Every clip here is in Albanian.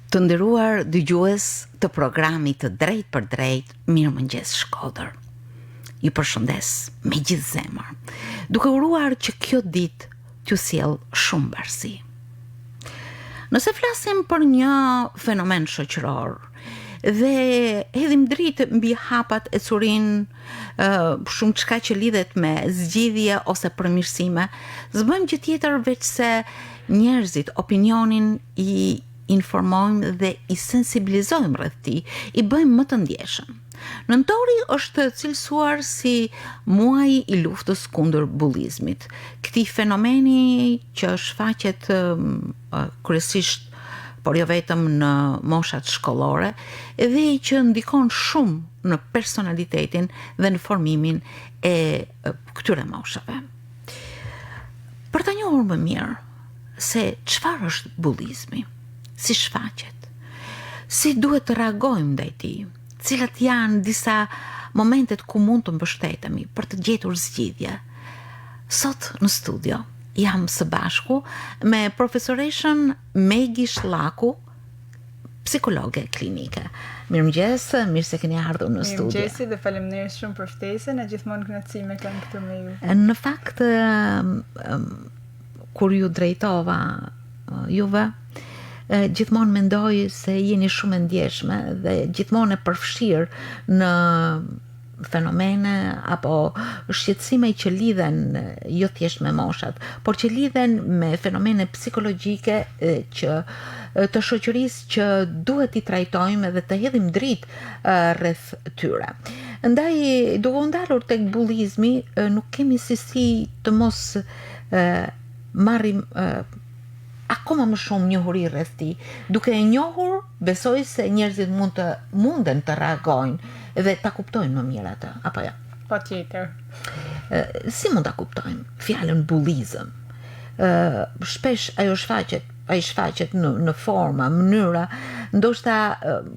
Të nderuar dëgjues të programit të Drejt për Drejt, Mirëmëngjes Shkodër. Ju përshëndes me gjithë zemër, duke uruar që kjo ditë t'ju sjell shumë bashkësi. Nëse flasim për një fenomen shoqëror dhe hedhim dritë mbi hapat e curin shumë çka që lidhet me zgjidhje ose përmirësime, s'bëjmë gjë tjetër veç se njerëzit opinionin i informojmë dhe i sensibilizojmë rreth tij, i bëjmë më të ndjeshëm. Nëntori është cilësuar si muaji i luftës kundër bullizmit, këtij fenomeni që shfaqet kryesisht, por jo vetëm në moshat shkollore, dhe që ndikon shumë në personalitetin dhe në formimin e këtyre moshave. Për ta njohur më mirë se çfarë është bullizmi, si shfaqet, si duhet të reagojmë ndaj tij, cilat janë disa momentet ku mund të mbështetemi për të gjetur zgjidhje. Sot në studio jam së bashku me profesoreshën Megi Shllaku, psikologe klinike. Mirëmëngjes, mirë se keni ardhur në studio. Mirëmëngjesi dhe faleminderit shumë për ftesën, e gjithmonë kënaqësi me kanë këtu me ju. Në fakt, kur ju drejtova juve, gjithmonë mendoj se jeni shumë e ndjeshme dhe gjithmonë e përfshirë në fenomene apo shqetësime që lidhen jo thjesht me moshat, por që lidhen me fenomene psikologjike që të shoqërisë që duhet i trajtojmë dhe të hedhim dritë rreth tyre. Ndaj, duke u ndalur tek bullizmi, nuk kemi si të mos marrim akoma më shumë njohuri rreth tij. Duke e njohur, besoj se njerëzit munden të reagojnë dhe ta kuptojnë më mirë atë, apo jo? Patjetër. Si mund ta kuptojmë fjalën bullizëm? Shpesh ajo shfaqet në forma, mënyra, ndoshta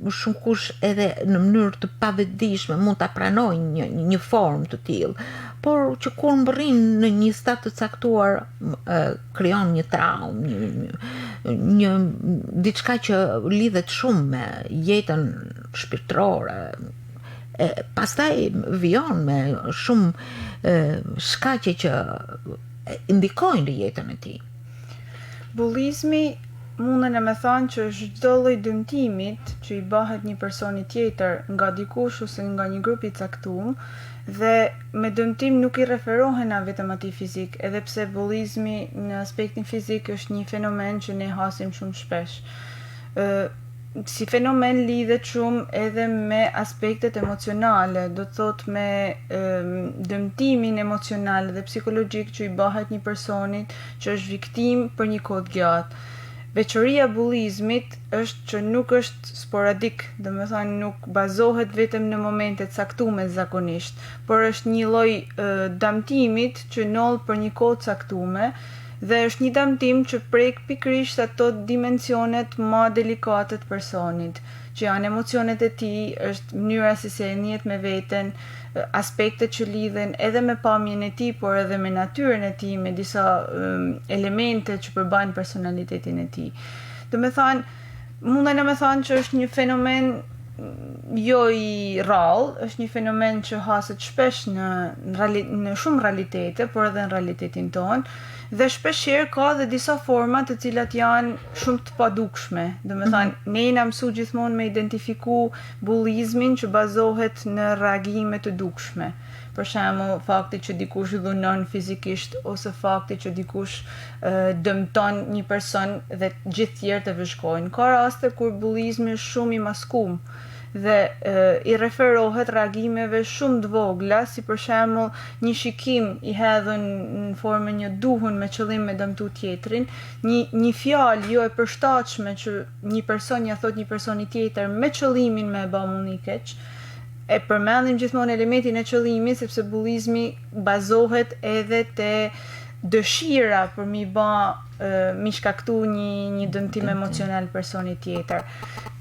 shumë kush edhe në mënyrë të pavetdijshme mund ta pranojë një formë të tillë, por që kur mbërrin në një stad të caktuar krijon një traumë, një diçka që lidhet shumë me jetën shpirtërore. Pastaj vijon me shumë shkaqe që ndikojnë në jetën e tij. Bullizmi mundën e me thënë që është çdo lloj dëmtimit që i bëhet një personi tjetër nga dikush ose nga një grup i caktuar, dhe me dëmtim nuk i referohen vetëm atij fizik, edhe pse bullizmi në aspektin fizik është një fenomen që ne hasim shumë shpesh. Si fenomen lidhet shumë edhe me aspektet emocionale, do të thot me dëmtimin emocional dhe psikologjik që i bëhet një personit që është viktim për një kohë të gjatë. Veçoria bullizmit është që nuk është sporadik, do të thonë nuk bazohet vetëm në momente të caktuara zakonisht, por është një lloj dëmtimit që noll për një kohë të caktuar dhe është një dëmtim që prek pikërisht ato dimensionet më delikate të personit, që janë emocionet e tij, është mënyra si se njihet me veten, aspektet që lidhen edhe me pamjen e tij, por edhe me natyrën e tij, me disa elemente që përbajnë personalitetin e tij. Do të thonë, mundem me thënë që është një fenomen jo i rrallë, është një fenomen që haset shpesh në shumë realitete, por edhe në realitetin tonë, dhe shpeshherë ka dhe disa forma të cilat janë shumë të padukshme. Do të thonë, ne jena mësuar gjithmonë me identifiku bullizmin që bazohet në reagime të dukshme. Për shembull, fakti që dikush dhunon fizikisht ose fakti që dikush dëmton një person dhe gjithë tjerë të vëzhgojnë. Ka raste kur bullizmi është shumë i maskuar dhe i referohet reagimeve shumë të vogla, si për shembull një shikim i hedhur në formën një duhun me qëllim me dëmtu tjetrin, një fjalë jo e përshtatshme që një person ja thot një personi tjetër me qëllimin me e bë mund i keq. E përmendim gjithmonë elementin e qëllimit, sepse bullizmi bazohet edhe te dëshira për mi shkaktu një dëmtim emocional personi tjetër.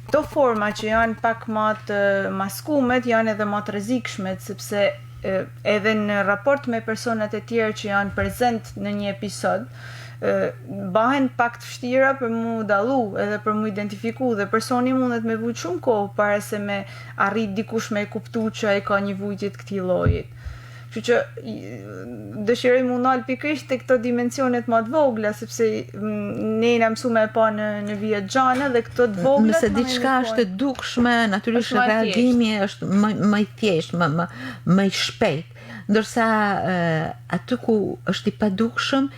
Këto forma që janë pak më të maskumet janë edhe më të rrezikshme, sepse edhe në raport me personat e tjerë që janë prezent në një episod, bahen pak të vështira për mu dallu edhe për mu identifiku dhe personi mundet me vujt shumë kohë para se me arrit dikush me e kuptu që ai ka një vujtje të këtij llojit. Kështu që dëshiroj mu nal pikërisht te këto dimensionet më të vogla sepse ne na mësu me pa në vijat xhana dhe këto të vogla. Nëse diçka është e dukshme, natyrisht reagimi është më i thjeshtë, më i shpejt. Ndërsa aty ku është i padukshëm,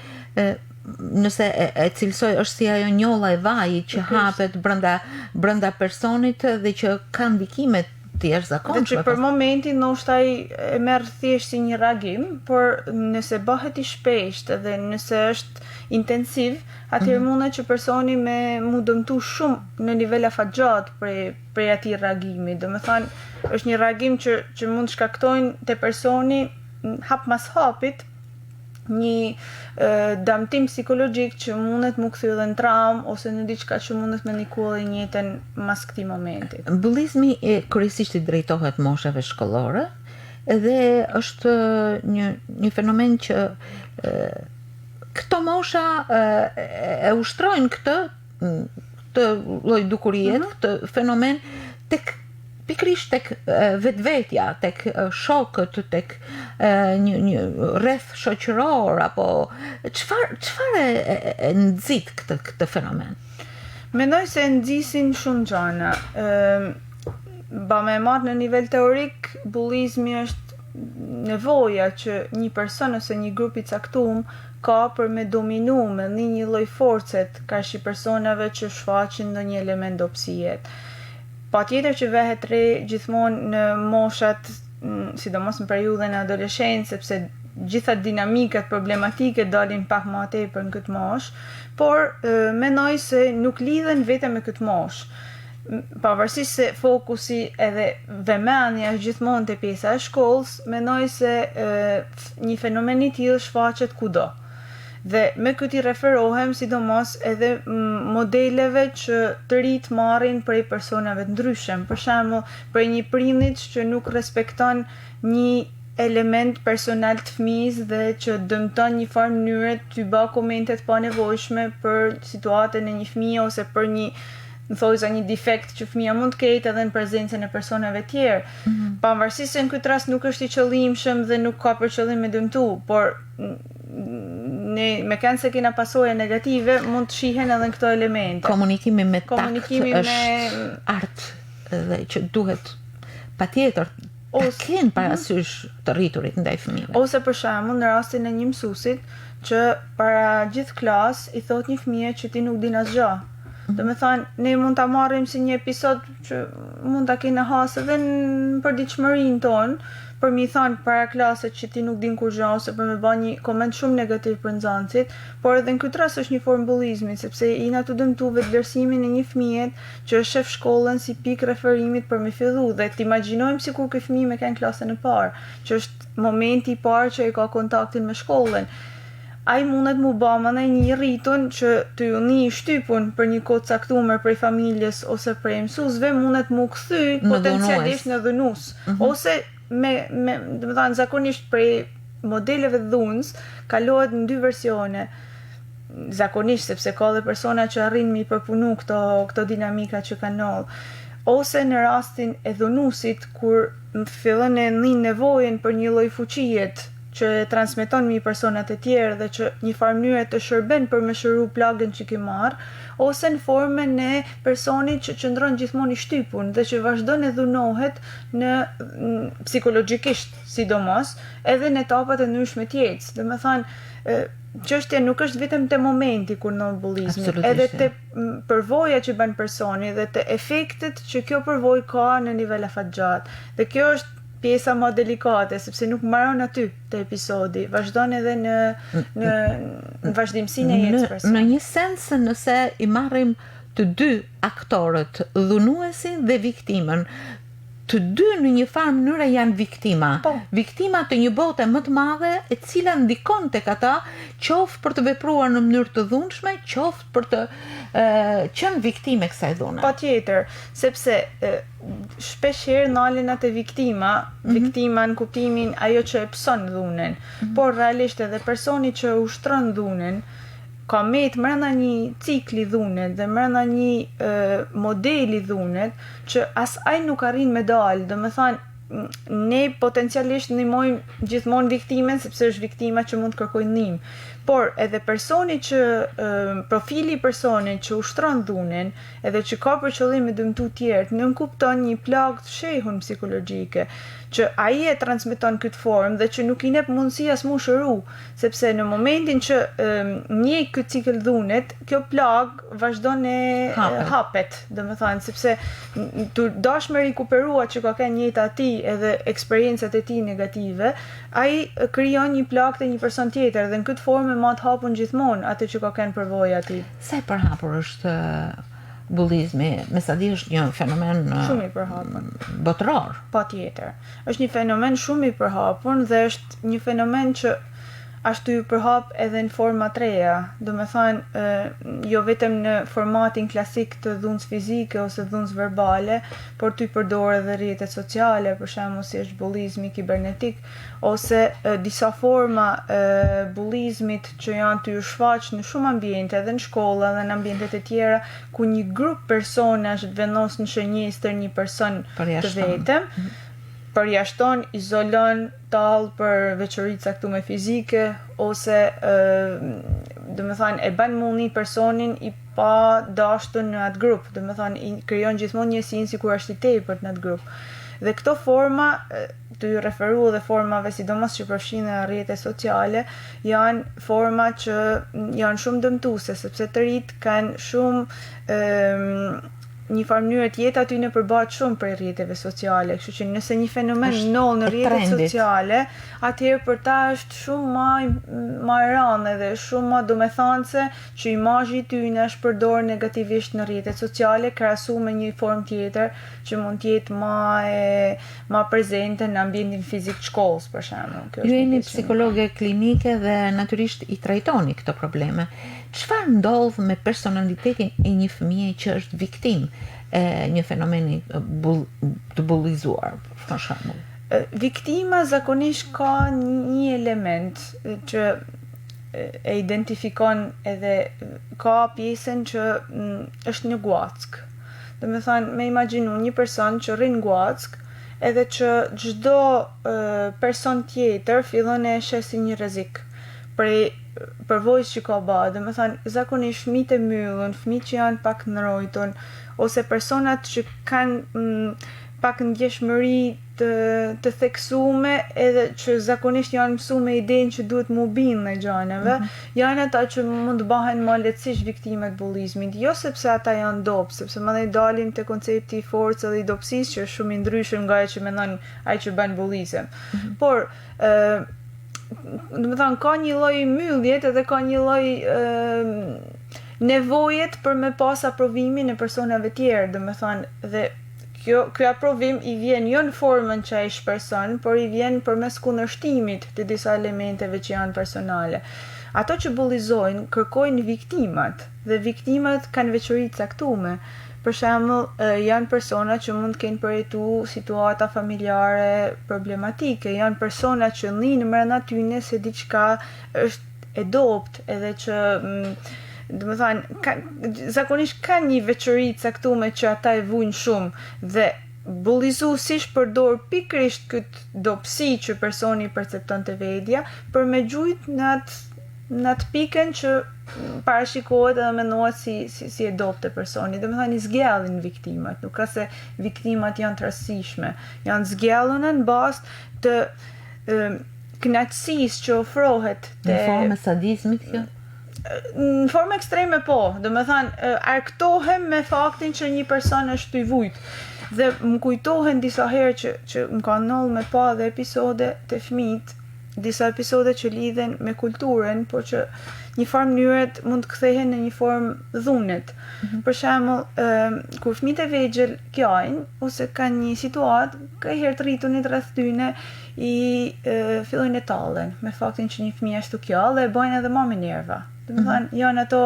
nëse e cilësoj është si ajo njolla e vajit që hapet brenda personit dhe që ka ndikime të jashtëzakonshme. Dhe që për momentin ndoshta ai e merr thjesht si një reagim, por nëse bëhet i shpeshtë dhe nëse është intensiv, atëherë mundet që personi me mu dëmtu shumë në nivel afatgjat prej atij reagimi. Domethënë është një reagim që mund shkaktojnë te personi hap mas hapit një damtim psikologjik që mundet mu kthy edhe në traumë ose në diçka që mundet me ndiku edhe njëjtën mas këtij momenti. Bullizmi kryesisht i drejtohet moshave shkollore dhe është një fenomen që këto mosha e ushtrojnë këtë lloj dukurie, këtë fenomen pikërisht tek vetvetja, tek shokët, tek një rreth shoqëror apo çfarë e nxit këtë fenomen? Mendoj se nxisin shumë gjëra. Ba me marrë në nivel teorik, bullizmi është nevoja që një person ose një grup i caktuar ka për me dominu me një lloj forcet kaq i personave që shfaqin ndonjë element dobësie. Patjetër që vehet re gjithmonë në moshat, sidomos në periudhën e adoleshencës, sepse gjitha dinamikat problematike dalin pak më tepër në këtë moshë, por mendoj se nuk lidhen vetëm me këtë moshë. Pavarësisht se fokusi edhe vëmendja është gjithmonë te pjesa e shkollës, mendoj se një fenomen i tillë shfaqet kudo. Dhe me këtë i referohem sidomos edhe modeleve që të rit marrin prej personave të ndryshëm. Për shembull, prej një prindit që nuk respekton një element personal të fëmijës dhe që dëmton një farë mënyre të bë komente të panevojshme për situatën e një fëmie ose për një një defekt që fëmia mund të ketë edhe në prezencën e personave tjerë. Pavarësisht se në këtë rast nuk është i qëllimshëm dhe nuk ka për qëllim me dëmtu, por ne me kanë se kena pasoja negative mund të shihen edhe në këto elemente. Komunikimi me takt është art dhe që duhet patjetër ta kenë parasysh të rriturit ndaj fëmijëve. Ose për shembull në rastin e një mësuesit që para gjithë klas i thot një fëmije që ti nuk din asgjë. Domethënë ne mund ta marrim si një episod që mund ta kenë has edhe në përditshmërinë tonë, për mi thënë para klaset që ti nuk din kurrë ose për me bën një koment shumë negativ për nxënësit, por edhe në këtë rast është një formë bullizmi, sepse i na të dëmtu vetëvlerësimin e një fëmie që është shef shkollën si pikë referimit për me fillu dhe të imagjinojmë sikur ky fëmijë me kanë klasën e parë, që është momenti i parë që ai ka kontaktin me shkollën. Ai mundet mu bë më një rritun që të ju një shtypun për një kohë caktuar prej familjes ose prej mësuesve mundet mu kthy potencialisht në dhunus. Ose domethënë zakonisht prej modeleve dhunës kalohet në dy versione. Zakonisht sepse ka dhe persona që arrin me i përpunu këto dinamika që kanë ndodhur. Ose në rastin e dhunusit kur fillon e nnin nevojën për një lloj fuqie që e transmeton me personat e tjerë dhe që një farë mënyre të shërben për me shëru plagën që ki marr, ose në formën e personit që qëndron gjithmonë i shtypun dhe që vazhdon e dhunohet në psikologjikisht sidomos edhe në etapat e ndryshme të jetës. Domethënë çështja nuk është vetëm te momenti kur ndodh bullizmi, edhe te përvoja që bën personi dhe te efektet që kjo përvojë ka në nivel afatgjat. Dhe kjo është pjesa më delikate, sepse nuk mbaron aty te episodi, vazhdon edhe në vazhdimsinë e jetës personit. Në një sens, nëse i marrim të dy aktorët, dhunuesin dhe viktimën, të dy në një farë mënyre janë viktima. Viktima të një bote më të madhe e cila ndikon tek ata, qoftë për të vepruar në mënyrë të dhunshme, qoftë për të qenë viktime kësaj dhune. Patjetër, sepse shpeshherë ndalen atë viktima në kuptimin ajo që e pson dhunën, por realisht edhe personi që ushtron dhunën ka met mrena një cikli dhunet dhe mrena një modeli dhunet që as ai nuk arrin me dalë, do me thanë ne potencialisht ndihmojmë gjithmonë viktimen sepse është viktima që mund të kërkojë ndihmë. Por edhe personi që profili i personit që ushtron dhunen, edhe që ka për qëllim me dëmtu tjerë, nuk kupton një plagë të shehun psikologjike, që ai e transmeton këtë formë dhe që nuk i jep mundësi as mu shëru, sepse në momentin që njeh këtë cikël dhunet, kjo plagë vazhdon e hapet, domethënë sepse tu dash me rikuperua që ka qenë jeta e tij edhe eksperiencat e tij negative, ai krijon një plagë te një person tjetër dhe në këtë formë ma të hapun gjithmonë atë që ka qenë përvoja e tij. Sa e përhapur është bullizmi? Me sa di është një fenomen shumë i përhapur botëror. Patjetër. Është një fenomen shumë i përhapur dhe është një fenomen që ashtu i përhap edhe në forma të reja. Do me thënë, jo vetëm në formatin klasik të dhunës fizike ose dhunës verbale, por të i përdor edhe rrjetet sociale, për shembull si është bullizmi kibernetik, ose disa forma bullizmit që janë të shfaq në shumë ambiente, edhe në shkolla dhe në ambientet e tjera, ku një grup personash vendos në shënjestër një person të vetëm, përjashton, izolon, tallë për veçori caktuar fizike ose do me thënë e bën mullni personin i pa dashur në atë grup, do me thënë i krijon gjithmonë një sinë sikur është i tepërt në atë grup. Dhe këto forma, të ju referu dhe formave sidomos që përfshin në rrjetet sociale, janë forma që janë shumë dëmtuese, sepse të rinjt kanë shumë një farë mënyrë të jetë aty në përbat shumë për rrjeteve sociale, kështu që nëse një fenomen nol në rrjetet sociale, atëherë për ta është shumë ma e rëndë dhe shumë ma domethënëse që imazhi i tyre është përdorur negativisht në rrjetet sociale krahasuar me një formë tjetër që mund të jetë ma prezente në ambientin fizik të shkollës, për shembull. Ju jeni psikologe klinike dhe natyrisht i trajtoni këto probleme. Çfarë ndodh me personalitetin e një fëmie që është viktim e një fenomeni të bullizuar, për shembull? Viktima zakonisht ka një element që e identifikon edhe ka pjesën që është një guack. Do me thënë, me imagjinu një person që rrin guack edhe që çdo person tjetër fillon e sheh si një rrezik për përvojës që ka ba, dhe me thënë, zakonisht fëmijët e myllën, fëmijët që janë pak ndrojtun, ose personat që kanë pak ndjeshmëri të theksume edhe që zakonisht janë mësu me idenë që duhet mu binë në gjaneve, janë ata që mund të bahen ma lehtësisht viktimet bullizmit, jo sepse ata janë dopë, sepse më dhe dalim të koncepti i forcë dhe i dopsis që është shumë i ndryshëm nga e që mendon ai që bën bullizëm. Por do të thënë ka një lloj mylljet edhe ka një lloj nevojet për me pas aprovimin e personave tjerë, do të thënë dhe ky aprovim i vjen jo në formën që ai shpreson, por i vjen përmes kundërshtimit të disa elementeve që janë personale. Ato që bullizojnë kërkojnë viktimat dhe viktimat kanë veçori të caktuara. Për shembull, janë persona që mund të kenë përjetu situata familjare problematike, janë persona që linë brenda tyre se diçka është e dopt, edhe që do të thënë zakonisht kanë një veçori të caktuar që ata e vujnë shumë dhe bullizuesish përdor pikërisht këtë dobësi që personi percepton te vetja për me gjujt në atë pikën që parashikohet edhe mendohet si e dobët e personi. Do të thënë i zgjellin viktimat, nuk ka se viktimat janë të rastësishme, janë zgjelluna në bazë të kënaqësisë që ofrohet në formë sadizmit kjo? Në formë ekstreme po, do të thënë arktohem me faktin që një person është i vujt. Dhe më kujtohen disa herë që më ka ndodhur me pa dhe episode të fëmijët, disa episode që lidhen me kulturën, por që një farë mënyret mund të kthehen në një formë dhunet. Për shembull, kur fëmijët e vegjël qajnë ose kanë një situatë, ka herë të rritunit rreth tyne i fillojnë të tallen me faktin që një fëmijë ashtu qall dhe e bojnë edhe më nerva. Do të thënë, janë ato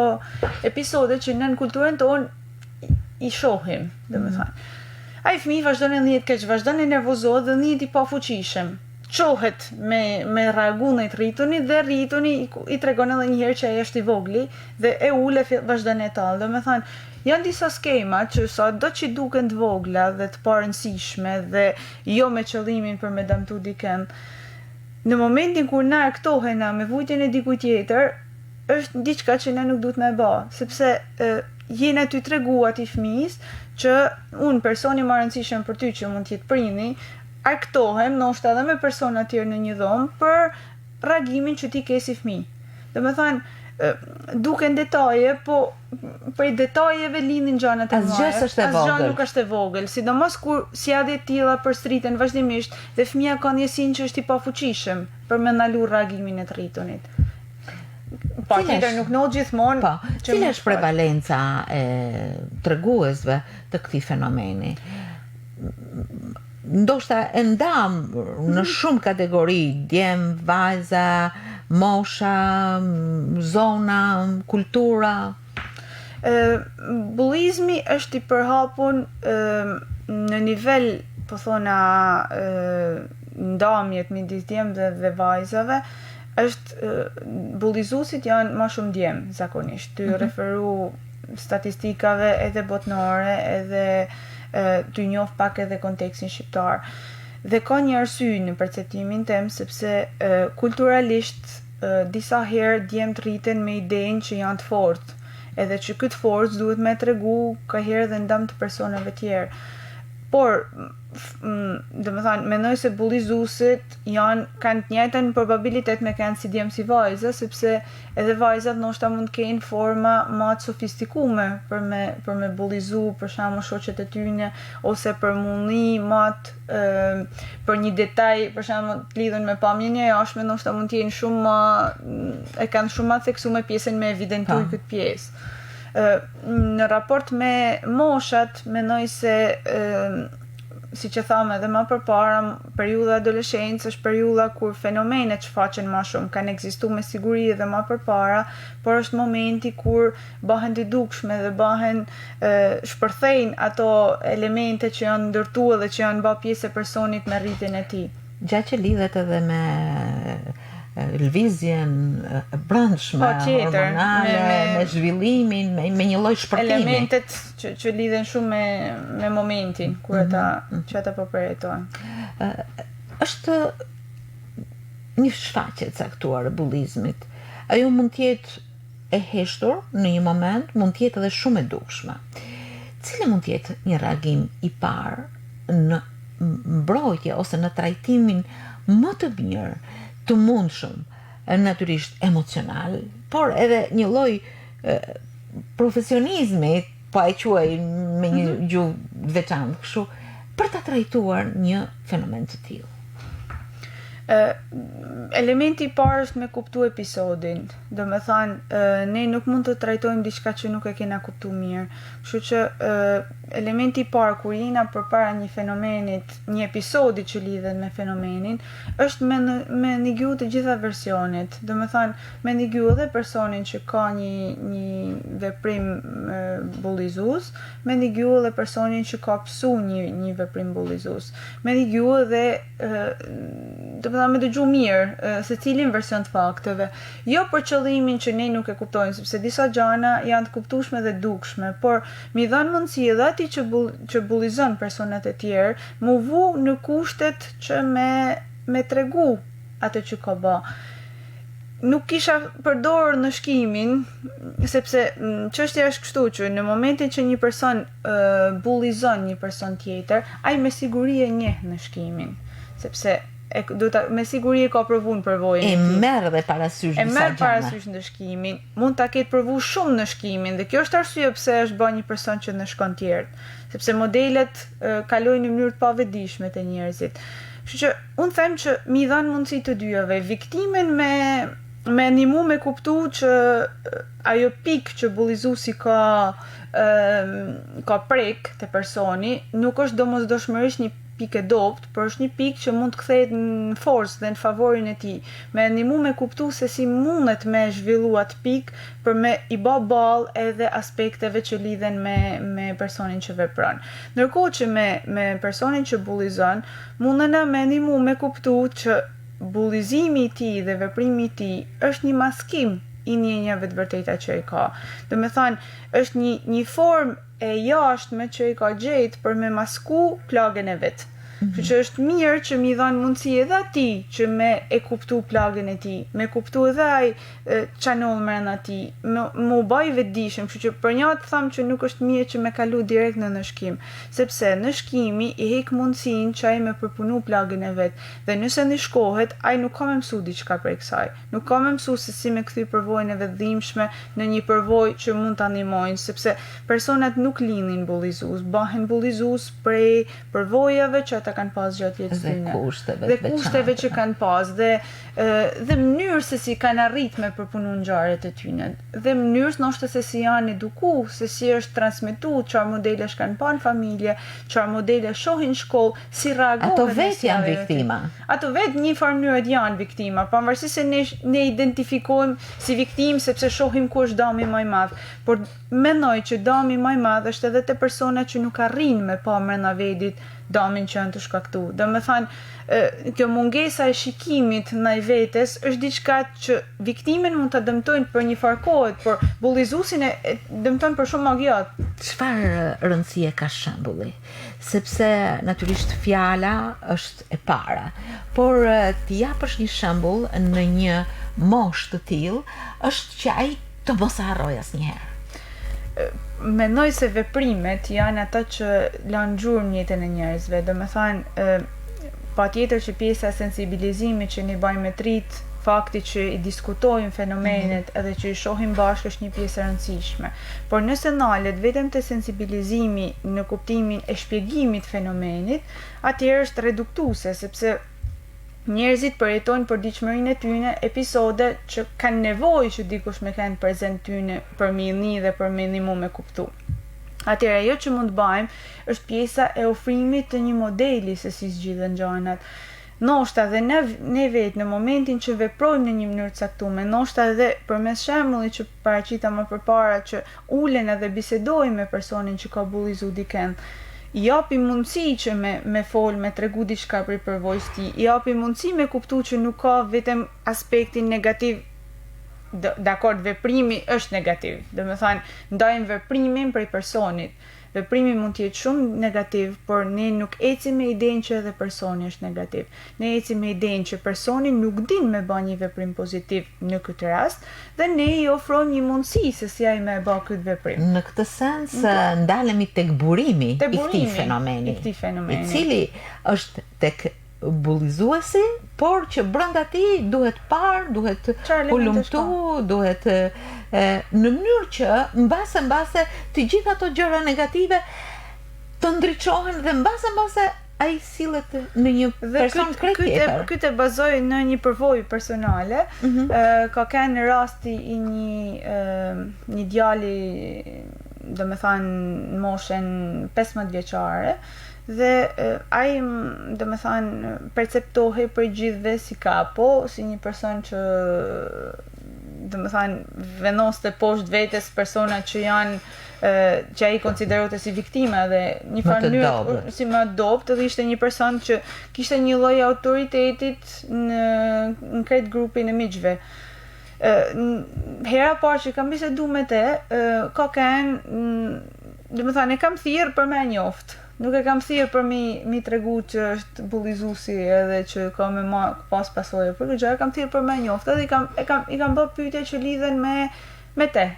episode që në kulturën tonë i shohim, do të thënë. Ai fëmijë vazhdon të lihet keq, vazhdon të nervozohet dhe lihet i pafuqishëm, qohet me reagu në të rritunit dhe rrituni i tregon edhe një herë që ai është i vogli dhe e ule vazhdon e tallë. Do me thënë, janë disa skema që sa do që duken të vogla dhe të parëndësishme dhe jo me qëllimin për me damtu dikën, në momentin kur na aktohena me vujtjen e dikujt tjetër, është diçka që ne nuk duhet me bë, sepse jena ty tregu atij fëmijës që unë personi më rëndësishëm për ty që mund të jetë prindi, aktohem ndoshta edhe me persona të tjerë në një dhomë për reagimin që ti ke si fëmijë. Domethënë duken detaje, po prej detajeve lindin gjanat e mëdha. Asgjë nuk është e vogël, sidomos kur sjellje të tilla përstriten vazhdimisht dhe fëmia ka ndjesinë që është i pafuqishëm për me ndalu reagimin e të rritunit. Po, tjetër nuk në gjithmonë. Po, cila është prevalenca e treguesve të këtij fenomeni? Ndoshta e ndam në shumë kategori, djem, vajza, mosha, zona, kultura. Bullizmi është i përhapur në nivel, po thona, ndamjet midis djemve dhe vajzave, është bullizuesit janë më shumë djem zakonisht. Ty referu statistikave edhe botnore, edhe të njoh pak edhe kontekstin shqiptar. Dhe ka një arsye në perceptimin tim, sepse kulturalisht disa herë djemt rriten me idenë që janë të fortë, edhe që këtë forcë duhet me tregu ka herë dhe ndam të personave tjerë. Por, domethënë, mendoj se bullizuesit kanë të njëjtën probabilitet me kanë si djem si vajza, sepse edhe vajzat ndoshta mund të kenë forma më të sofistikume për me bullizu, për shembull shoqet e tyre, ose për mundi për një detaj, për shembull të lidhur me pamjen e jashtme, ndoshta mund të jenë shumë më e kanë shumë më theksuar pjesën me evidentuar këtë pjesë. Në raport me moshat, mendoj se si që thamë edhe më përpara, periudha adoleshencë është periudha kur fenomenet shfaqen më shumë, kanë ekzistuar me siguri edhe më përpara, por është momenti kur bëhen të dukshme dhe bëhen shpërthejnë ato elemente që janë ndërtuar dhe që janë bërë pjesë e personit me rritjen e tij. Gjatë që lidhet edhe me lëvizjen brendshme, hormonale, me zhvillimin, me një lloj shpërtimi. Elementet që lidhen shumë me momentin kur që ata po përjetojnë. Është një shfaqje e caktuar e bullizmit. Ajo mund të jetë e heshtur në një moment, mund të jetë edhe shumë e dukshme. Cili mund të jetë një reagim i parë në mbrojtje ose në trajtimin më të mirë të mundshëm, natyrisht emocional, por edhe një lloj profesionizmi, pa e quaj me një gjuhë veçantë kështu, për ta trajtuar një fenomen të tillë? Elementi i parë është me kuptu episodin. Do me thënë, ne nuk mund të trajtojmë diçka që nuk e kena kuptu mirë. Kështu që elementi i parë kur jena përpara një fenomenit, një episodi që lidhet me fenomenin, është me negju të gjitha versionet. Do me thënë, me negju edhe personin që ka një veprim bullizues, me negju edhe personin që ka pësu një veprim bullizues. Me negju edhe me dëgju mirë se cilin version të fakteve. Jo për qëllimin që ne nuk e kuptojmë, sepse disa gjana janë të kuptueshme dhe dukshme, por mi dhanë mundësi edhe atij që bullizon personat e tjerë, mu vu në kushtet që me tregu atë që ka bë. Nuk kisha përdorur në shkimin, sepse çështja është kështu që në momentin që një person bullizon një person tjetër, ai me siguri e njeh në shkimin, sepse me siguri e ka provu në përvojën e tij. E merr dhe parasysh disa gjëra. E merr parasysh në shkimin, mund ta ketë provu shumë në shkimin dhe kjo është arsye pse është bërë një person që në shkon tjerët, sepse modelet kalojnë në mënyrë të pavetdijshme te njerëzit. Kështu që unë them që mi dhan mundësi të dyjave, viktimen me animu me kuptu që ajo pikë që bullizuesi ka prek te personi nuk është domosdoshmërisht një pikë e dobët, por është një pikë që mund të kthehet në forcë dhe në favorin e tij. Me ndihmu me kuptu se si mundet me zhvillu atë pikë për me i bë ball edhe aspekteve që lidhen me personin që vepron. Ndërkohë që me personin që bullizon, mundena me ndihmu me kuptu që bullizimi i tij dhe veprimi i tij është një maskim i ndjenjave të vërteta që ai ka. Do me thënë, është një formë e jashtme që i ka gjetë për me masku plagën e vet. Kështu që është mirë që mi dhanë mundësi edhe atij që me e kuptu plagën e tij, me kuptu edhe ai çanol mrena tij, më u baj vetëdijshëm, kështu që për një të them që nuk është mirë që me kalu direkt në nëshkim, sepse nëshkimi i hek mundësinë që ai me përpunu plagën e vet, dhe nëse ndishkohet, ai nuk ka me mësu diçka prej kësaj, nuk ka me mësu se si me kthy përvojën e vetëdijshme në një përvojë që mund ta ndihmojnë, sepse personat nuk lindin bullizues, bëhen bullizues prej përvojave që ata kanë pas gjatë jetës tyre. Dhe kushteve që kanë pas, dhe mënyrë se si kanë arrit me përpunu ngjarjet e tyre, dhe mënyrës ndoshta se si janë eduku, se si është transmetu, çfarë modele kanë pa në familje, çfarë modele shohin në shkollë, si reagohen. Ato vetë janë viktima. Ato vetë një farë mënyrë janë viktima, pavarësisht se ne identifikojmë si viktimë sepse shohim ku është dëmi më i madh, por mendoj që dëmi më i madh është edhe te personat që nuk arrin me pa brenda vetit dëmin që janë të shkaktu. Do me thënë, kjo mungesa e shikimit ndaj vetes është diçka që viktimin mund ta dëmtojnë për një farë kohe, por bullizuesin e dëmtojnë për shumë më gjatë. Çfarë rëndësie ka shembulli? Sepse natyrisht fjala është e para, por t'i japësh një shembull në një moshë të tillë është që ai të mos e harrojë asnjëherë. Mendoj se veprimet janë ata që lanë gjurmë në jetën e njerëzve. Do me thënë, patjetër që pjesa e sensibilizimit që ne bëjmë me trit, fakti që i diskutojmë fenomenet edhe që i shohim bashkë është një pjesë e rëndësishme. Por nëse ndalet vetëm te sensibilizimi në kuptimin e shpjegimit fenomenit, atëherë është reduktuese, sepse njerëzit përjetojnë për ditëshmërinë e tyre episode që kanë nevojë që dikush me kanë prezent tyre për me një dhe për me ndihmu me kuptu. Atëherë ajo që mund të bëjmë është pjesa e ofrimit të një modeli se si zgjidhen gjërat. Ndoshta dhe ne vetë në momentin që veprojmë në një mënyrë të caktuar, ndoshta edhe përmes shembullit që paraqita më përpara që ulen edhe bisedojmë me personin që ka bullizu dikën, i japi mundësi që me fol, me tregu diçka për përvojës tij, i japi mundësi me kuptu që nuk ka vetëm aspektin negativ. Dakord, veprimi është negativ. Do me thënë, ndajmë veprimin prej personit. Veprimi mund të jetë shumë negativ, por ne nuk ecim me idenë që edhe personi është negativ. Ne ecim me idenë që personi nuk din me bë një veprim pozitiv në këtë rast, dhe ne i ofrojmë një mundësi se si ai më e bë këtë veprim. Në këtë sens ndalemi tek burimi i këtij fenomeni, i cili është tek bullizuesi, por që brenda tij duhet parë, duhet ulumtu, duhet në mënyrë që mbase të gjitha ato gjëra negative të ndriçohen dhe mbase ai sillet në një person krejt tjetër. Këtë e bazoj në një përvojë personale. Ka qenë rasti i një djali, do me thënë në moshën 15 vjeçare, dhe ai, do me thënë, perceptohej për gjithëve si kapo, si një person që, do me thënë, vendoste poshtë vetes persona që janë që ai konsiderote si viktima dhe një farë mënyrë si më dobët, dhe ishte një person që kishte një lloj autoritetit në krejt grupin e miqve. Hera parë që kam bisedu me te, ka qenë, do me thënë, e kam thirrë për me njoftë. Nuk e kam thirrë për mi tregu që është bullizuesi edhe që ka me pas pasojë për këtë gjë, e kam thirrë për me njoftë edhe i kam bërë pyetje që lidhen me te.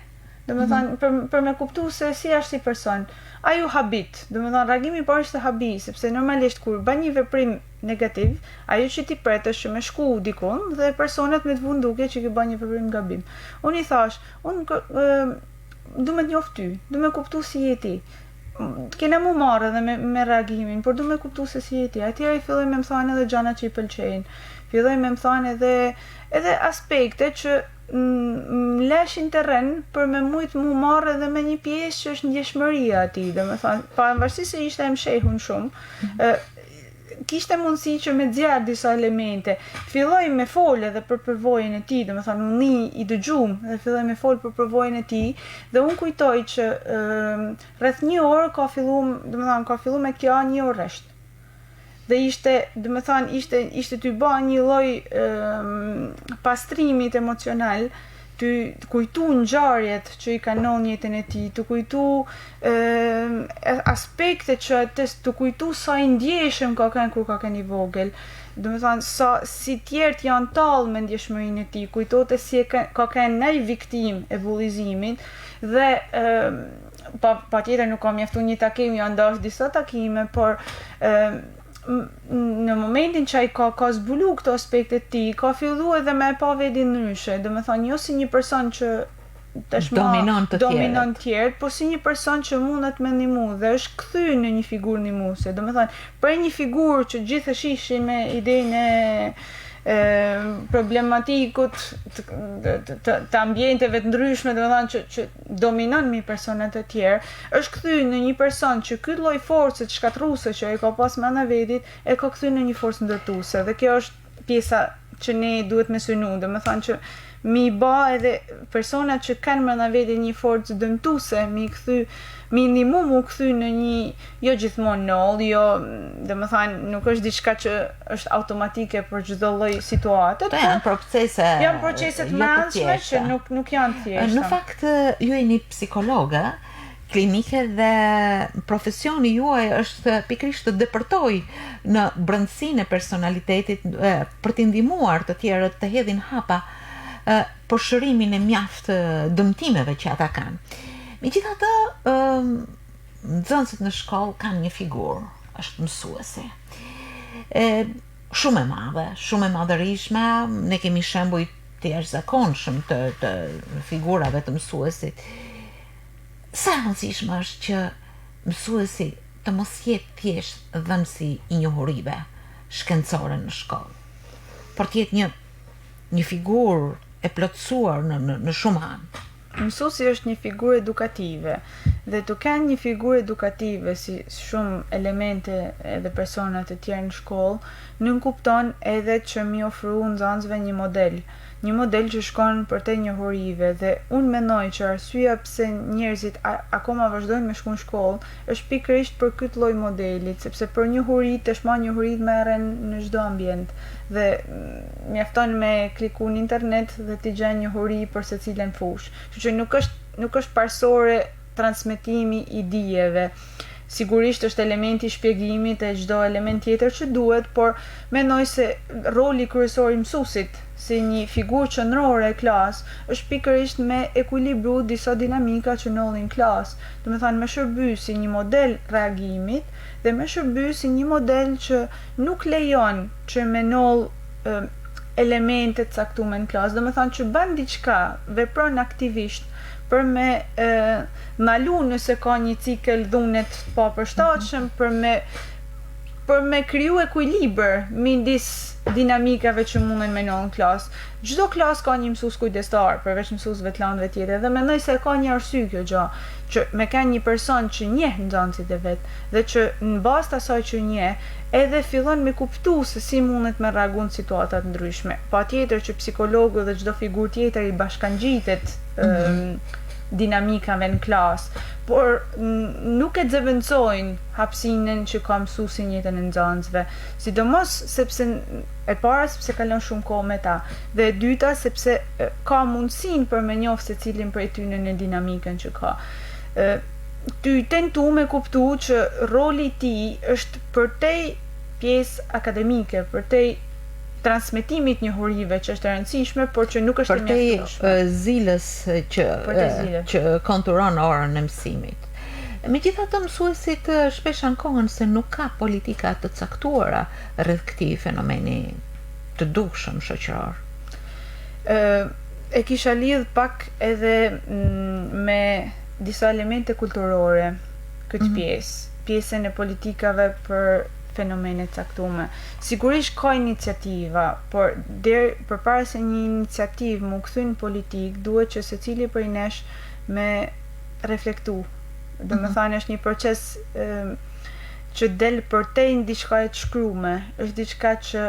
Do me thënë, për me kuptu se si është si person. Ai u habit, do me thënë, reagimi parë ishte habi, sepse normalisht kur bën një veprim negativ, ajo që ti pretesh që me shku dikun dhe personat me të vënë duke që ke bën një veprim gabim. Unë i thash, du me të njoft ty, du me kuptu si je ti. Kena mu marrë edhe me reagimin, por du me kuptu se si je ti. Atëherë i filloj me më thanë edhe gjana që i pëlqejnë. Filloj me më thanë edhe aspekte që më leshin terren për me mujt mu marrë edhe me një pjesë që është ndjeshmëria ati. Dhe me thanë, pavarësisht se ishte e mshehun shumë, kishte mundësi që me zjarë disa elemente. Filloi me folë edhe për përvojën e tij, domethënë unë i dëgjum dhe filloi me folë për përvojën e tij dhe unë kujtoj që rreth 1 orë ka filluar me kjo 1 orë rresht. Dhe ishte ty ba një lloj pastrimit emocional, të kujtu ngjarjet që i kanë në jetën e tij, të kujtu aspektet që të kujtu sa i ndjeshëm ka qenë kur ka qenë i vogël. Sa si tjerët janë tallë me ndjeshmërinë e tij, kujtohet si ka qenë një viktim e bullizimit dhe patjetër nuk ka mjaftuar një takim, janë dash disa takime, por në momentin që ai ka zbulu këto aspekte të tij, ka filluar edhe me pa vendin ndryshe, domethënë jo si një person që dominon të tjerët, por si një person që mundet me ndihmu dhe është kthyer në një figurë ndihmuese. Domethënë, për një figurë që gjithë ishin me idenë problematikut të ambienteve të ndryshme, domethënë që dominon me personat e tjerë, është kthyer në një person që ky lloj force shkatruese që ai ka pas brenda vetit e ka kthyer në një forcë ndërtuese. Dhe kjo është pjesa që ne duhet me synu, domethënë që mi ba edhe personat që kanë brenda vetit një forcë dëmtuese, mi ndihmu mu kthy në një jo gjithmonë nol, jo, domethënë nuk është diçka që është automatike për çdo lloj situate. Janë procese të mëdha që nuk janë thjeshta. Në fakt ju jeni psikologa klinike dhe profesioni juaj është pikërisht të depërtoj në brendësinë e personalitetit për të ndihmuar të tjerët të hedhin hapa për shërimin e mjaft dëmtimeve që ata kanë. Megjithatë, nxënësit në shkollë kanë një figurë, është mësuesi. Shumë e madhe, shumë e madhërishme, ne kemi shembuj të jashtëzakonshëm të figurave të mësuesit. Sa e rëndësishme është që mësuesi të mos jetë thjesht dhënësi i njohurive shkencore në shkollë, por të jetë një figurë e plotësuar në shumë anë. Mësuesi është një figurë edukative dhe të kenë një figurë edukative si shumë elemente edhe persona të tjerë në shkollë, nuk kupton edhe që mi ofru nxënësve një model që shkon për te njohurive dhe unë mendoj që arsyeja pse njerëzit akoma vazhdojnë me shku në shkollë është pikërisht për këtë lloj modelit, sepse për njohuri tashmë njohurit merren në çdo ambient dhe mjafton me kliku në internet dhe t'i gjen njohuri për secilën fushë. Kështu që nuk është parsore transmetimi i dijeve. Sigurisht është elementi i shpjegimit e çdo element tjetër që duhet, por mendoj se roli kryesor i mësuesit si një figurë qendrore e klasë është pikërisht me ekuilibru disa dinamika që ndodhin në klasë. Domethënë me shërby si një model reagimit dhe me shërby si një model që nuk lejon që me noll elemente të caktuara në klasë, domethënë që bën diçka, vepron aktivisht për me ndalu nëse ka një cikël dhunet të papërshtatshëm, për me kriju ekuilibër midis dinamikave që munden me në klasë. Çdo klasë ka një mësues kujdestar, përveç mësuesve të lanëve tjetër, dhe mendoj se ka një arsye kjo gjë, që me ka një person që njeh nxënësit e vet dhe që në bazë të asaj që njeh, edhe fillon me kuptu se si mundet me reagu në situata të ndryshme. Patjetër që psikologu dhe çdo figurë tjetër i bashkangjitet dinamikave në klasë, por nuk e zëvendësojnë hapësinën që ka mësuesi në jetën e nxënësve, sidomos sepse e para sepse kalon shumë kohë me ta, dhe e dyta sepse ka mundësinë për me njohë secilin prej tyre në dinamikën që ka. Ty tentu me kuptu që roli i tij është përtej pjesë akademike, përtej transmetimit njohurive që është e rëndësishme, por që nuk është e mjaftueshme. Përtej zilës që konturon orën e mësimit. Megjithatë, mësuesit shpesh ankohen se nuk ka politika të caktuara rreth këtij fenomeni të dukshëm shoqëror. E kisha lidh pak edhe me disa elemente kulturore këtë pjesën e politikave për fenomene caktuara. Sigurisht ka iniciativa, por përpara se një iniciativë mu kthy në politik, duhet që secili prej nesh me reflektu. Domethënë është një proces që del përtej në diçka e të shkrume, është diçka që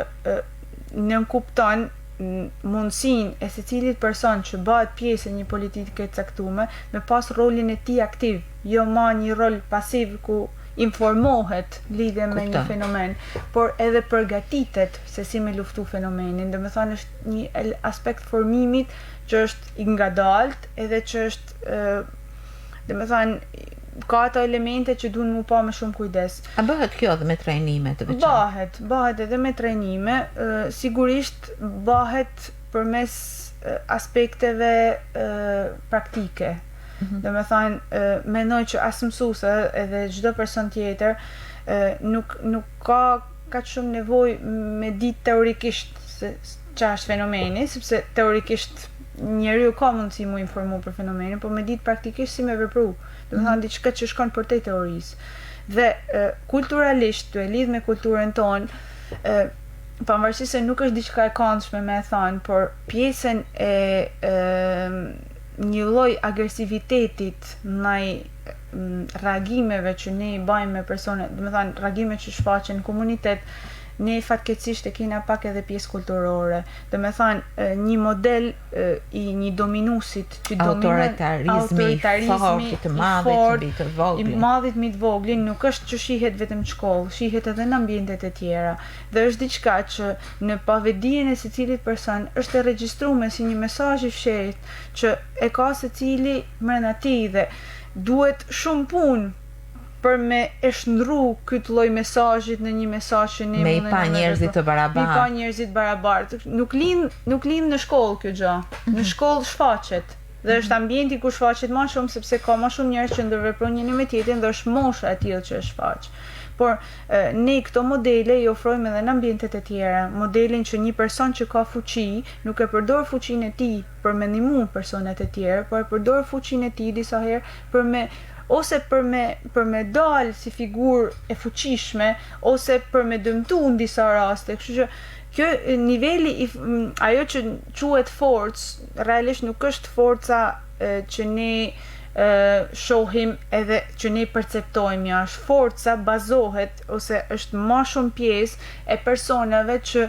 nënkupton mundësinë e secilit person që bëhet pjesë e një politike të caktuar me pas rolin e tij aktiv, jo ma një rol pasiv ku informohet lidhje me një fenomen, por edhe përgatitet se si me luftu fenomenin. Dhe me thënë është një aspekt formimit që është i ngadalt edhe që është dhe me thënë ka ato elemente që duhen mu pa me shumë kujdes. A bëhet kjo edhe me trajnime të veçanta? Bëhet edhe me trajnime, sigurisht bëhet përmes aspekteve praktike. Dhe me thënë, mendoj që as mësuese edhe çdo person tjetër nuk ka shumë nevojë me ditë teorikisht se ç'a është fenomeni, sepse teorikisht njeriu ka mundësi mu informu për fenomenin, por me ditë praktikisht si me vepru. Dhe me thënë diçka që shkon përtej teorisë. Dhe kulturalisht, të e lidh me kulturën tonë, pavarësisht se nuk është diçka e këndshme me thënë, por pjesën e një lloj agresivitetit ndaj reagimeve që ne i bëjmë me persone, do të thënë reagime që shfaqen në komunitet, ne fatkeqësisht e kena pak edhe pjesë kulturore. Do të thënë një model i një dominusit që autoritarizmi i madhit mbi të voglin nuk është që shihet vetëm në shkollë, shihet edhe në ambientet e tjera. Dhe është diçka që në pavedijen e secilit person është e regjistruar si një mesazh i fshehtë që e ka secili brenda tij dhe duhet shumë punë për me e shndru këtë lloj mesazhit në një mesazh që ne me i pa njerëzit të barabartë. Me i pa njerëzit barabartë. Nuk lind në shkollë kjo gjë. Në shkollë shfaqet. Dhe është ambienti ku shfaqet më shumë sepse ka më shumë njerëz që ndërveprojnë njëri me tjetrin dhe është mosha e tillë që e shfaq. Por ne këto modele i ofrojmë edhe në ambientet e tjera. Modelin që një person që ka fuqi nuk e përdor fuqinë e tij për me ndihmu personat e tjerë, por e përdor fuqinë e tij disa herë ose për me dalë si figurë e fuqishme ose për me dëmtu në disa raste. Kështu që kjo niveli ajo që quhet forcë realisht nuk është forca që ne shohim edhe që ne perceptojmë, ja është forca bazohet ose është më shumë pjesë e personave që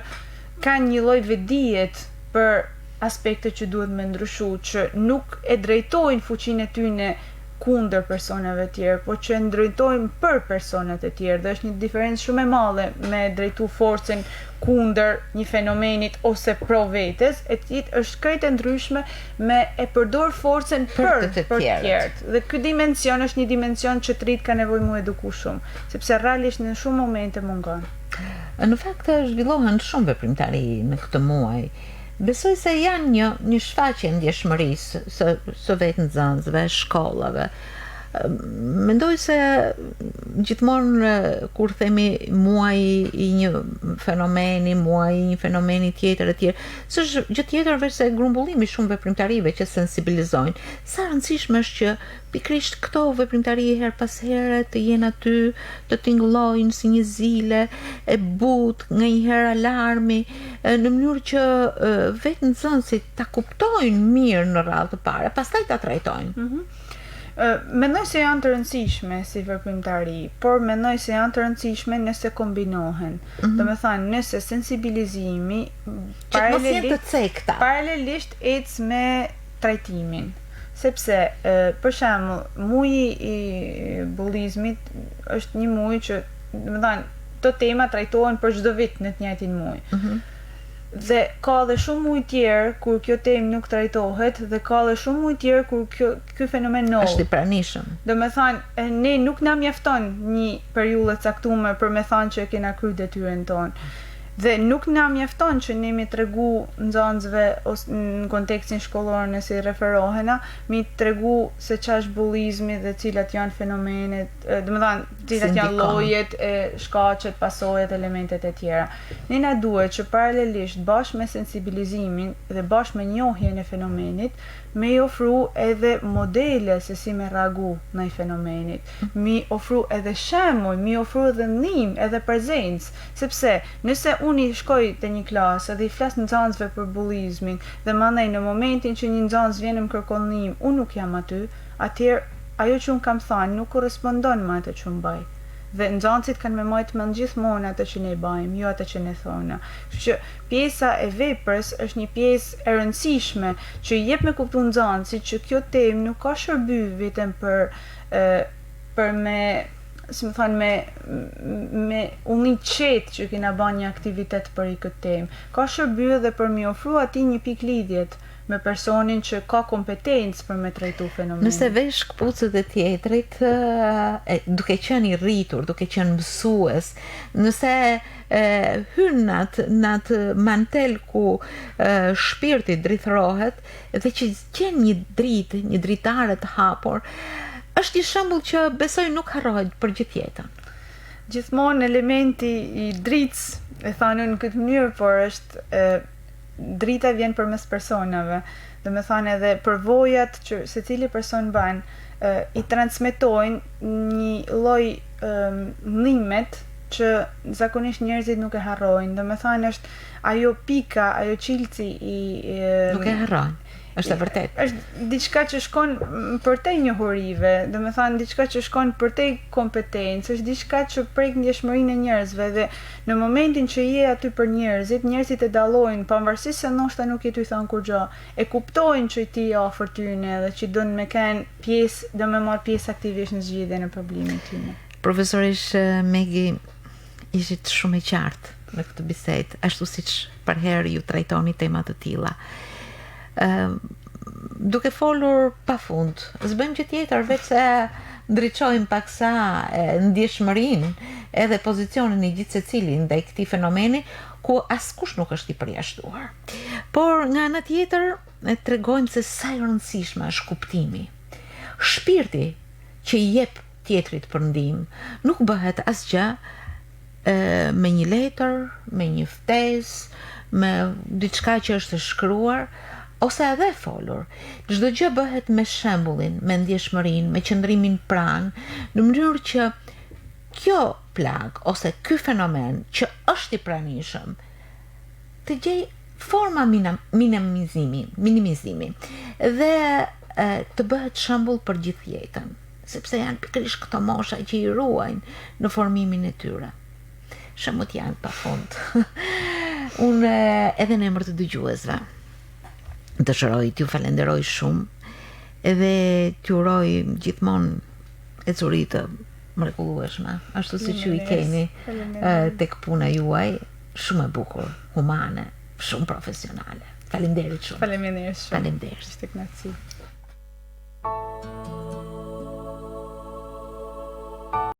kanë një lloj vedijet për aspekte që duhet me ndryshu, që nuk e drejtojnë fuqinë e tyre kundër personave tjerë, por që ndrejtojnë për personat e tjerë. Dhe është një diferencë shumë e madhe me drejtu forcën kundër një fenomenit ose pro vetes, e tjetë është krejt e ndryshme me e përdor forcën për të tjerët. Dhe ky dimension është një dimension që të rritë ka nevojë mu eduku shumë, sepse realisht në shumë momente mungon. Në fakt zhvillohen shumë veprimtari në këtë muaj. Besoj se janë një shfaqje ndjeshmërisë së vetë nxënësve, shkollave. Mendoj se gjithmonë kur themi muaj i një fenomeni, muaj i një fenomeni tjetër e tjerë, s'është gjë tjetër veç se grumbullimi shumë veprimtarive që sensibilizojnë. Sa rëndësishme është që pikrisht këto veprimtari her pas here të jenë aty, të tingëllojnë si një zile e butë, nga një herë alarmi, në mënyrë që vetë nxënësit ta kuptojnë mirë në radhë të parë, pastaj ta trajtojnë. Mendoj se janë të rëndësishme si veprimtari, por mendoj se janë të rëndësishme nëse kombinohen. Do me thënë, nëse sensibilizimi paralelisht ecë me trajtimin. Sepse, për shembull, muji i bullizmit është një muj që, do me thënë, këto tema trajtohen për çdo vit në të njëjtin muj. Dhe ka dhe shumë muj tjerë kur kjo temë nuk trajtohet, dhe ka dhe shumë muj tjerë kur ky fenomen njohet. Është i pranishëm. Do me thënë, ne nuk na mjafton një periudhë e caktuar për me thënë që e kena kryer detyrën tonë. Dhe nuk na mjafton që ne mi tregu nxënësve ose në kontekstin shkollor nëse i referohena, mi tregu se ç'është bullizmi dhe cilat janë fenomenet, domethënë cilat janë llojet e shkaqet, pasojat, elementet e tjera. Ne na duhet që paralelisht bashkë me sensibilizimin dhe bashkë me njohjen e fenomenit, me i ofru edhe modele se si me reagu në i fenomenit, mi ofru edhe shembuj, mi ofru edhe ndihmë, edhe prezencë, sepse nëse unë i shkoj te një klasë dhe i flas nxënësve për bullizmin dhe mandej në momentin që një nxënës vjen më kërkon ndihmë, unë nuk jam aty, atëherë ajo që unë kam thënë nuk korrespondon me atë që unë bëj. Dhe nxënësit kanë me majtë mend gjithmonë atë që ne bajmë, jo atë që ne thona. Kështu që pjesa e veprës është një pjesë e rëndësishme që i jep me kuptu nxënësit që kjo temë nuk ka shërby vetëm për me, si më thonë, me ullin qetë që kena ba një aktivitet për i këtë temë. Ka shërby edhe për mi ofru ati një pikë lidhjet me personin që ka kompetencë për me trajtu fenomenin. Nëse vesh këpucët e tjetrit, duke qenë i rritur, duke qenë mësues, nëse hyn nat mantel ku shpirti drithrohet dhe që gjen një dritare të hapur, është një shembull që besoj nuk harrohet për gjithë jetën. Gjithmonë elementi i dritës, e thanu në këtë mënyrë, por është drita vjen përmes personave. Dhe me thënë edhe përvojat që secili person ban i transmetojnë një lloj dhimbet që zakonisht njerëzit nuk e harrojnë. Dhe me thënë është ajo pika, ajo qilci nuk e harrojnë. Është e vërtet. Është diçka që shkon përtej njohurive, do me thënë diçka që shkon përtej kompetencë, është diçka që prek ndjeshmërinë e njerëzve dhe në momentin që je aty për njerëzit e dallojnë, pavarësisht se ndoshta nuk i ty thon kur gjë, e kuptojnë që ti je afër tyre dhe që do me kanë pjesë, do me marr pjesë aktivisht në zgjidhjen e problemit tyre. Profesorish Megi, ishit shumë e qartë në këtë bisedë, ashtu siç për herë ju trajtoni tema të tilla. Duke folur pa fund, s'bëjmë që tjetër veç se ndriçojmë paksa ndjeshmërinë edhe pozicionin e gjithë secilit ndaj këtij fenomeni ku askush nuk është i përjashtuar. Por nga ana tjetër tregojmë se sa i rëndësishme është kuptimi. Shpirti që i jep tjetrit për ndihmë nuk bëhet asgjë me një letër, me një ftesë, me diçka që është shkruar ose edhe folur. Çdo gjë bëhet me shembullin, me ndjeshmërinë, me qëndrimin pranë, në mënyrë që kjo plag ose ky fenomen që është i pranishëm të gjej forma minimizimi dhe të bëhet shembull për gjithë jetën, sepse janë pikërisht këto mosha që i ruajnë në formimin e tyre. Shembull janë pafund. Unë edhe në emër të dëgjuesve dëshiroj t'ju falenderoj shumë edhe t'ju uroj gjithmonë ecuri të mrekullueshme, ashtu siç ju i keni tek puna juaj, shumë e bukur, humane, shumë profesionale. Faleminderit shumë. Faleminderit shumë. Faleminderit. Ishte kënaqësi.